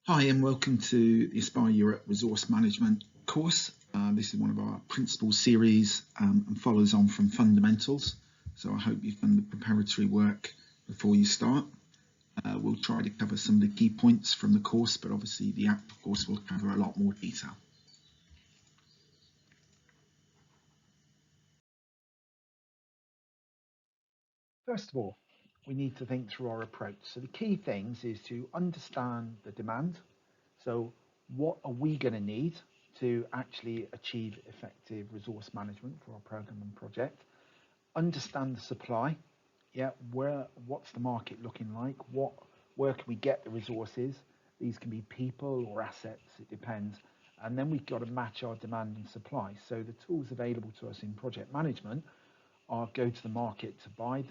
Hi and welcome to the Aspire Europe Resource Management course. This is one of our principal series and follows on from fundamentals. So I hope you've done the preparatory work before you start. We'll try to cover some of the key points from the course, but obviously the actual course will cover a lot more detail. First of all, we need to think through our approach. So the key things is to understand the demand. So what are we going to need to actually achieve effective resource management for our program and project? Understand the supply. Yeah, what's the market looking like? Where can we get the resources? These can be people or assets, it depends. And then we've got to match our demand and supply. So the tools available to us in project management are go to the market to buy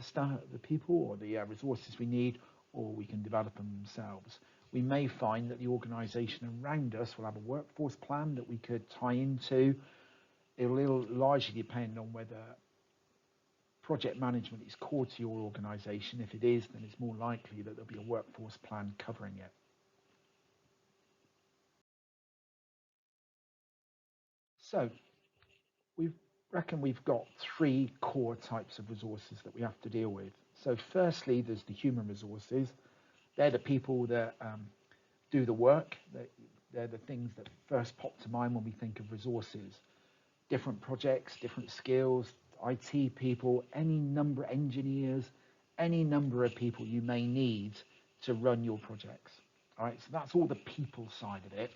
the people or the resources we need, or we can develop them themselves. We may find that the organisation around us will have a workforce plan that we could tie into. It'll largely depend on whether project management is core to your organisation. If it is, then it's more likely that there'll be a workforce plan covering it. So we reckon we've got three core types of resources that we have to deal with. So firstly, there's the human resources. They're the people that do the work. They're the things that first pop to mind when we think of resources. Different projects, different skills, IT people, any number of engineers, any number of people you may need to run your projects. All right, so that's all the people side of it.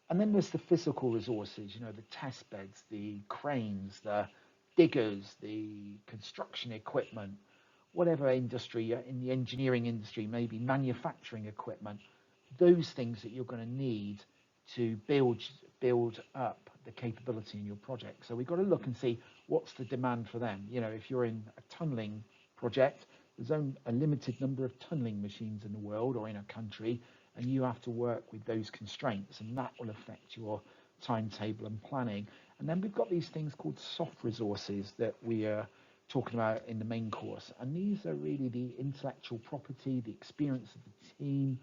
And then there's the physical resources, you know, the test beds, the cranes, the diggers, the construction equipment, whatever industry, in the engineering industry, maybe manufacturing equipment, those things that you're going to need to build up the capability in your project. So we've got to look and see what's the demand for them. You know, if you're in a tunneling project, there's only a limited number of tunneling machines in the world or in a country, and you have to work with those constraints, and that will affect your timetable and planning. And then we've got these things called soft resources that we are talking about in the main course, and these are really the intellectual property, the experience of the team,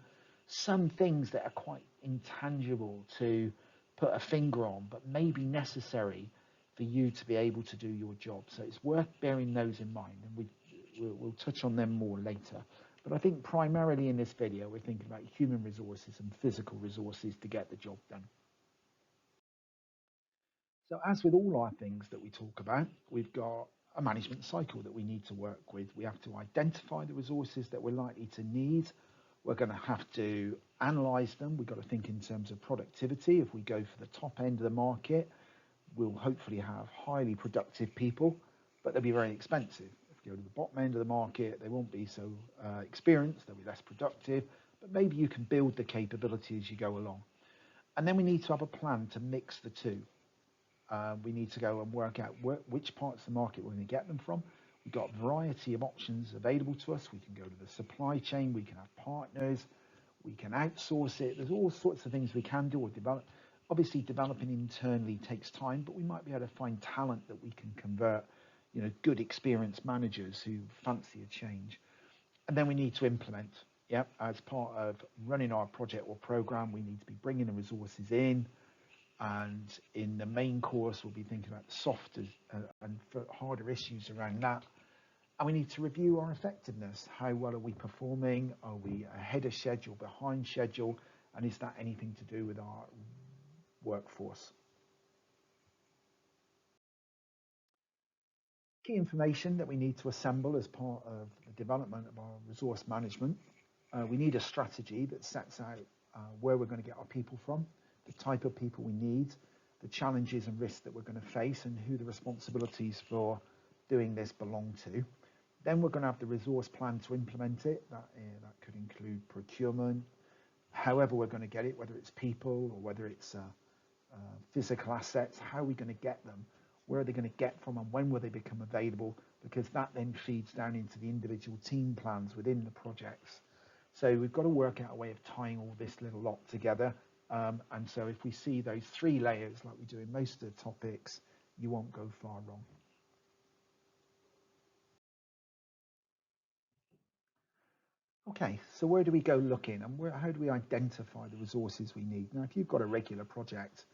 some things that are quite intangible to put a finger on, but may be necessary for you to be able to do your job. So it's worth bearing those in mind, and we'll touch on them more later. But I think primarily in this video, we're thinking about human resources and physical resources to get the job done. So as with all our things that we talk about, we've got a management cycle that we need to work with. We have to identify the resources that we're likely to need. We're going to have to analyze them. We've got to think in terms of productivity. If we go for the top end of the market, we'll hopefully have highly productive people, but they'll be very expensive. If you go to the bottom end of the market, they won't be so experienced, they'll be less productive, but maybe you can build the capability as you go along. And then we need to have a plan to mix the two. We need to go and work out which parts of the market we're going to get them from. We've got a variety of options available to us. We can go to the supply chain, we can have partners, we can outsource it. There's all sorts of things we can do or develop. Obviously, developing internally takes time, but we might be able to find talent that we can convert, you know, good experienced managers who fancy a change. And then we need to implement. Yep, as part of running our project or program, we need to be bringing the resources in. And in the main course, we'll be thinking about the softer and harder issues around that. And we need to review our effectiveness. How well are we performing? Are we ahead of schedule, behind schedule? And is that anything to do with our workforce? Key information that we need to assemble as part of the development of our resource management. We need a strategy that sets out where we're going to get our people from, the type of people we need, the challenges and risks that we're going to face, and who the responsibilities for doing this belong to. Then we're going to have the resource plan to implement it. That could include procurement, however we're going to get it, whether it's people or whether it's physical assets. How are we going to get them? Where are they going to get from, and when will they become available? Because that then feeds down into the individual team plans within the projects. So we've got to work out a way of tying all this little lot together. And so if we see those three layers like we do in most of the topics, you won't go far wrong. Okay, so where do we go looking, and how do we identify the resources we need? Now, if you've got a regular project,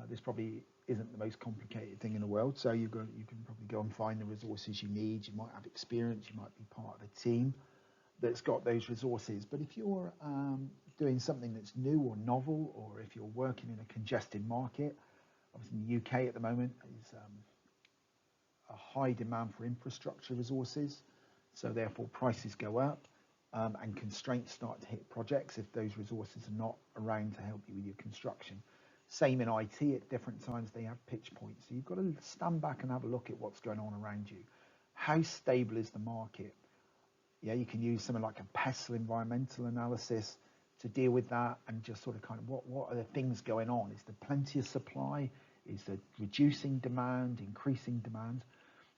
this probably isn't the most complicated thing in the world. So you can probably go and find the resources you need. You might have experience, you might be part of a team that's got those resources. But if you're doing something that's new or novel, or if you're working in a congested market, obviously in the UK at the moment is a high demand for infrastructure resources, so therefore prices go up, and constraints start to hit projects if those resources are not around to help you with your construction. Same in IT, at different times they have pitch points. So you've got to stand back and have a look at what's going on around you. How stable is the market? Yeah, you can use something like a PESTEL environmental analysis to deal with that, and just sort of kind of what are the things going on? Is there plenty of supply? Is there reducing demand, increasing demand?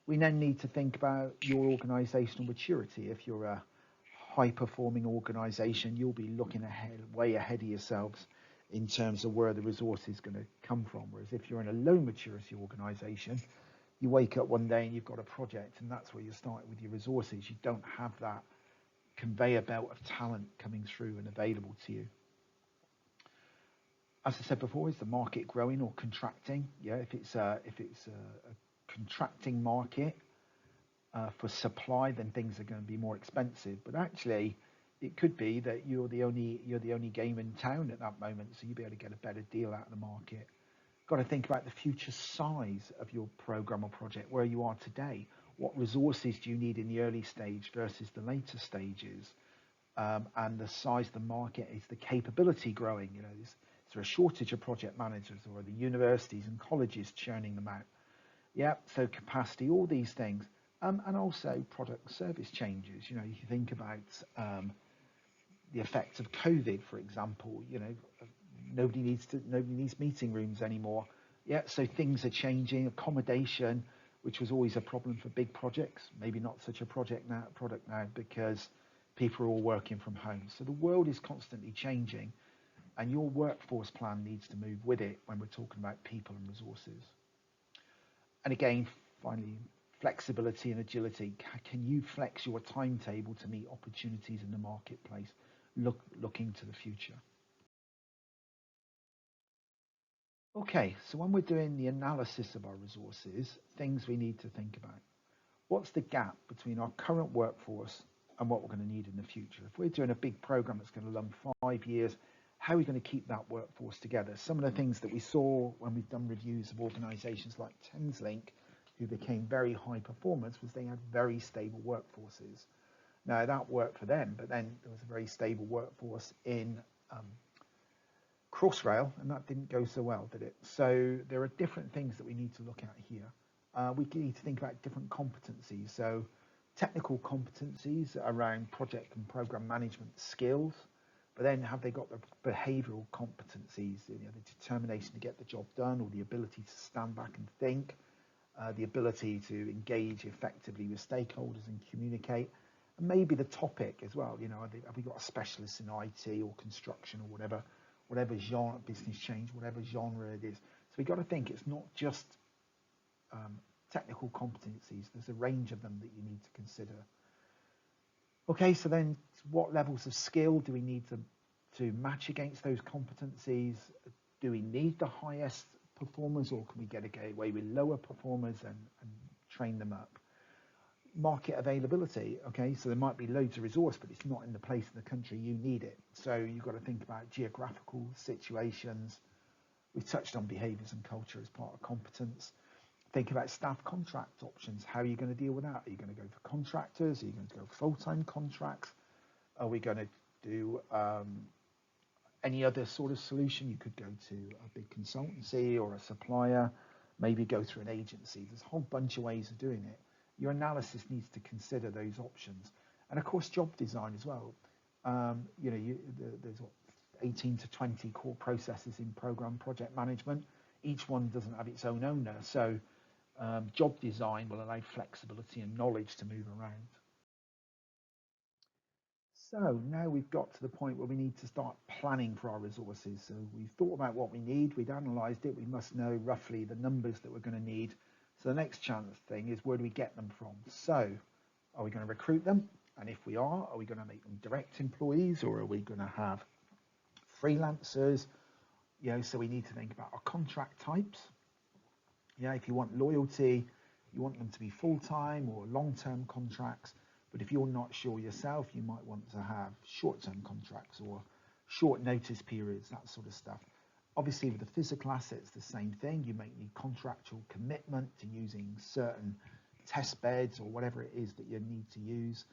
We then need to think about your organizational maturity. If you're a high performing organization, you'll be looking ahead, way ahead of yourselves in terms of where the resource is going to come from. Whereas if you're in a low maturity organization, you wake up one day and you've got a project, and that's where you're starting with your resources. You don't have that conveyor belt of talent coming through and available to you. As I said before, is the market growing or contracting? Yeah, if it's a contracting market for supply, then things are going to be more expensive. But actually, it could be that you're the only game in town at that moment, so you'll be able to get a better deal out of the market. Got to think about the future size of your program or project, where you are today. What resources do you need in the early stage versus the later stages? And the size of the market, is the capability growing? You know, is there a shortage of project managers, or are the universities and colleges churning them out? Yeah, so capacity, all these things. And also product service changes. You know, you think about the effects of COVID, for example. You know, nobody needs meeting rooms anymore. Yeah, so things are changing. Accommodation, which was always a problem for big projects, maybe not such a product now, because people are all working from home. So the world is constantly changing, and your workforce plan needs to move with it when we're talking about people and resources. And again, finally, flexibility and agility. Can you flex your timetable to meet opportunities in the marketplace, looking to the future? Okay, so when we're doing the analysis of our resources, things we need to think about. What's the gap between our current workforce and what we're going to need in the future? If we're doing a big program that's going to run 5 years, how are we going to keep that workforce together? Some of the things that we saw when we've done reviews of organisations like Thameslink, who became very high performance, was they had very stable workforces. Now that worked for them, but then there was a very stable workforce in Crossrail, and that didn't go so well, did it? So there are different things that we need to look at here. We need to think about different competencies. So technical competencies around project and program management skills, but then have they got the behavioural competencies, you know, the determination to get the job done, or the ability to stand back and think, the ability to engage effectively with stakeholders and communicate, and maybe the topic as well. You know, have we got a specialist in IT or construction or whatever genre, business change, whatever genre it is. So we've got to think it's not just technical competencies. There's a range of them that you need to consider. Okay, so then what levels of skill do we need to match against those competencies? Do we need the highest performers, or can we get away with lower performers and train them up? Market availability. Okay, so there might be loads of resource, but it's not in the place in the country you need it. So you've got to think about geographical situations. We've touched on behaviours and culture as part of competence. Think about staff contract options. How are you going to deal with that? Are you going to go for contractors? Are you going to go for full-time contracts? Are we going to do any other sort of solution? You could go to a big consultancy or a supplier, maybe go through an agency. There's a whole bunch of ways of doing it. Your analysis needs to consider those options. And of course, job design as well. You know, there's 18 to 20 core processes in program project management. Each one doesn't have its own owner. So job design will allow flexibility and knowledge to move around. So now we've got to the point where we need to start planning for our resources. So we've thought about what we need, we've analysed it, we must know roughly the numbers that we're going to need. So the next chance thing is, where do we get them from? So are we going to recruit them? And if we are we going to make them direct employees, or are we going to have freelancers? So we need to think about our contract types. If you want loyalty, you want them to be full-time or long-term contracts. But if you're not sure yourself, you might want to have short-term contracts or short notice periods, that sort of stuff. Obviously, with the physical assets, the same thing. You may need contractual commitment to using certain test beds or whatever it is that you need to use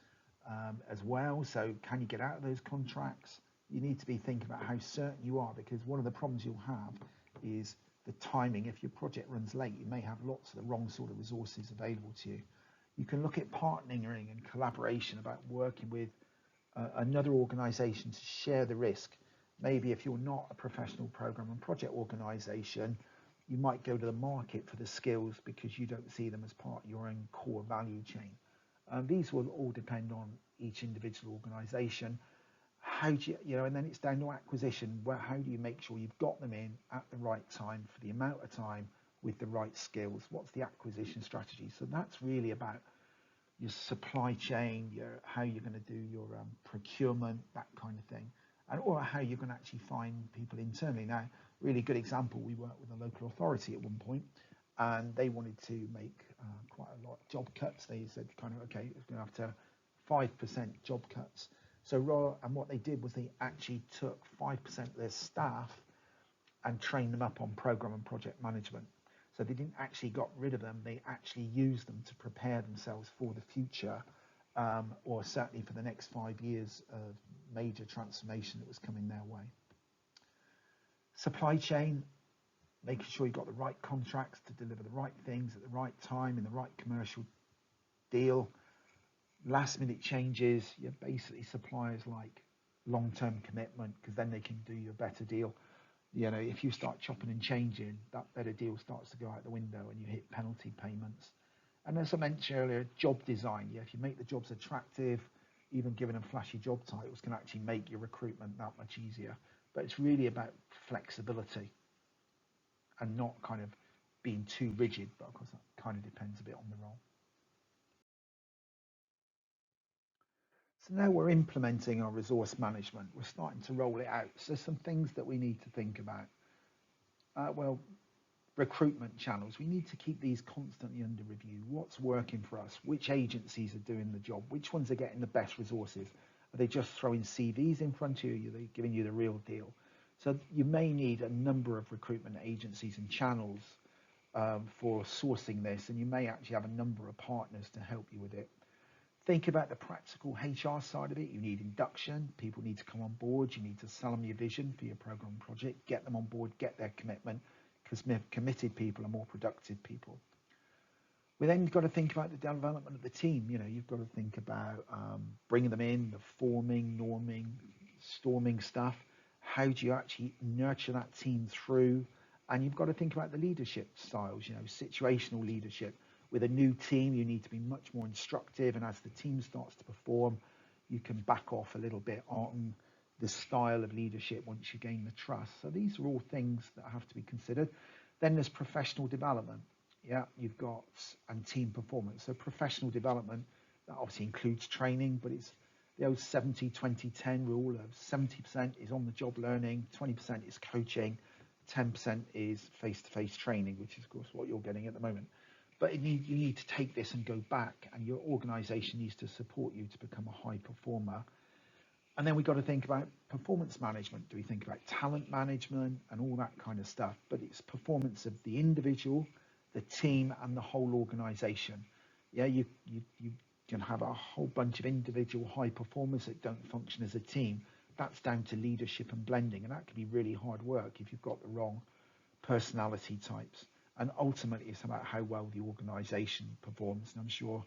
as well. So can you get out of those contracts? You need to be thinking about how certain you are, because one of the problems you'll have is the timing. If your project runs late, you may have lots of the wrong sort of resources available to you. You can look at partnering and collaboration, about working with another organization to share the risk. Maybe if you're not a professional program and project organization, you might go to the market for the skills because you don't see them as part of your own core value chain. These will all depend on each individual organization. How do you, and then it's down to acquisition. How do you make sure you've got them in at the right time for the amount of time with the right skills? What's the acquisition strategy? So that's really about your supply chain, how you're going to do your procurement, that kind of thing, or how you're going to actually find people internally. Now, really good example, we worked with a local authority at one point, and they wanted to make quite a lot of job cuts. They said okay, it's going to have to 5% job cuts. So and what they did was they actually took 5% of their staff and trained them up on program and project management. So they didn't actually got rid of them, they actually used them to prepare themselves for the future, or certainly for the next 5 years of major transformation that was coming their way. Supply chain, making sure you've got the right contracts to deliver the right things at the right time in the right commercial deal. Last minute changes, basically suppliers like long-term commitment, because then they can do you a better deal. If you start chopping and changing, that better deal starts to go out the window and you hit penalty payments. And as I mentioned earlier, job design. If you make the jobs attractive, even giving them flashy job titles can actually make your recruitment that much easier. But it's really about flexibility and not kind of being too rigid, but of course that kind of depends a bit on the role. So now we're implementing our resource management. We're starting to roll it out. So some things that we need to think about. Recruitment channels. We need to keep these constantly under review. What's working for us? Which agencies are doing the job? Which ones are getting the best resources? Are they just throwing CVs in front of you? Are they giving you the real deal? So you may need a number of recruitment agencies and channels for sourcing this, and you may actually have a number of partners to help you with it. Think about the practical HR side of it. You need induction. People need to come on board. You need to sell them your vision for your program project, get them on board, get their commitment, because committed people are more productive people. We then got to think about the development of the team. You've got to think about bringing them in, the forming, norming, storming stuff. How do you actually nurture that team through? And you've got to think about the leadership styles, situational leadership. With a new team, you need to be much more instructive, and as the team starts to perform, you can back off a little bit on the style of leadership once you gain the trust. So these are all things that have to be considered. Then there's professional development. You've got, and team performance. So professional development, that obviously includes training, but it's the old 70-20-10 rule of 70% is on the job learning, 20% is coaching, 10% is face-to-face training, which is of course what you're getting at the moment. But you need to take this and go back, and your organization needs to support you to become a high performer. And then we've got to think about performance management. Do we think about talent management and all that kind of stuff? But it's performance of the individual, the team, and the whole organization. You can have a whole bunch of individual high performers that don't function as a team. That's down to leadership and blending, and that can be really hard work if you've got the wrong personality types. And ultimately, it's about how well the organization performs. And I'm sure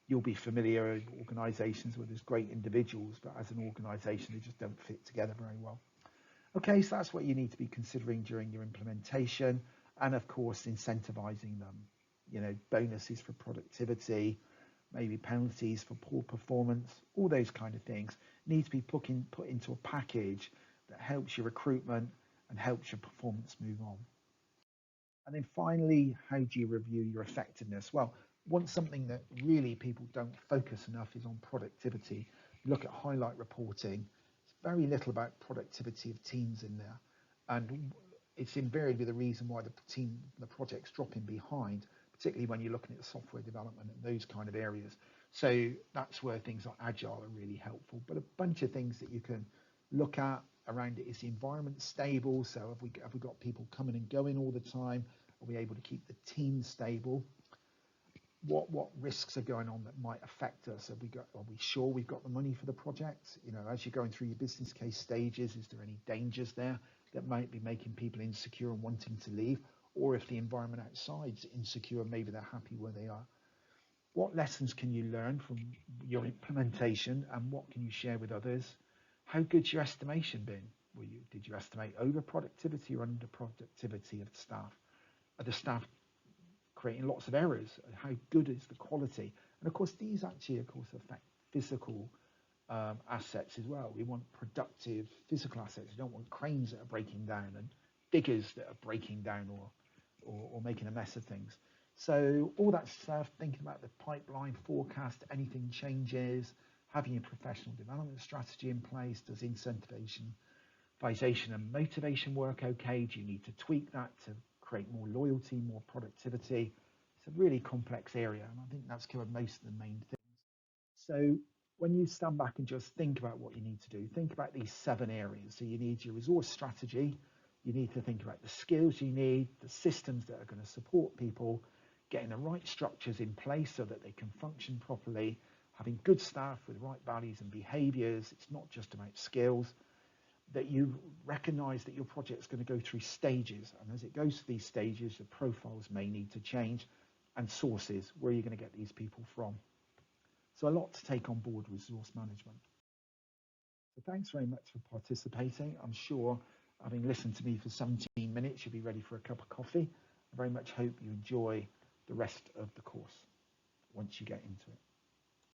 you'll be familiar with organizations where there's great individuals, but as an organization, they just don't fit together very well. Okay, so that's what you need to be considering during your implementation. And of course, incentivizing them, bonuses for productivity, maybe penalties for poor performance, all those kind of things need to be put into a package that helps your recruitment and helps your performance move on. And then finally, how do you review your effectiveness? Well, something that really people don't focus enough is on productivity. You look at highlight reporting, it's very little about productivity of teams in there. And it's invariably the reason why the project's dropping behind, particularly when you're looking at software development and those kind of areas. So that's where things like Agile are really helpful. But a bunch of things that you can look at around it: is the environment stable? So have we got people coming and going all the time? Are we able to keep the team stable? What risks are going on that might affect us? Are we sure we've got the money for the project? You know, as you're going through your business case stages, is there any dangers there that might be making people insecure and wanting to leave? Or if the environment outside's insecure, maybe they're happy where they are. What lessons can you learn from your implementation, and what can you share with others? How good's your estimation been? Did you estimate over productivity or under productivity of the staff? Are the staff creating lots of errors? How good is the quality? And of course, these actually, of course, affect physical assets as well. We want productive physical assets. We don't want cranes that are breaking down and diggers that are breaking down or making a mess of things. So all that stuff, thinking about the pipeline forecast, anything changes, having a professional development strategy in place. Does incentivization and motivation work okay? Do you need to tweak that to create more loyalty, more productivity? It's a really complex area, and I think that's covered most of the main things. So when you stand back and just think about what you need to do, think about these 7 areas. So you need your resource strategy, you need to think about the skills you need, the systems that are going to support people, getting the right structures in place so that they can function properly, having good staff with right values and behaviors. It's not just about skills. That you recognize that your project's going to go through stages, and as it goes through these stages, the profiles may need to change, and sources, where are you going to get these people from? So a lot to take on board with resource management. So thanks very much for participating. I'm sure, having listened to me for 17 minutes, you'll be ready for a cup of coffee. I very much hope you enjoy the rest of the course once you get into it.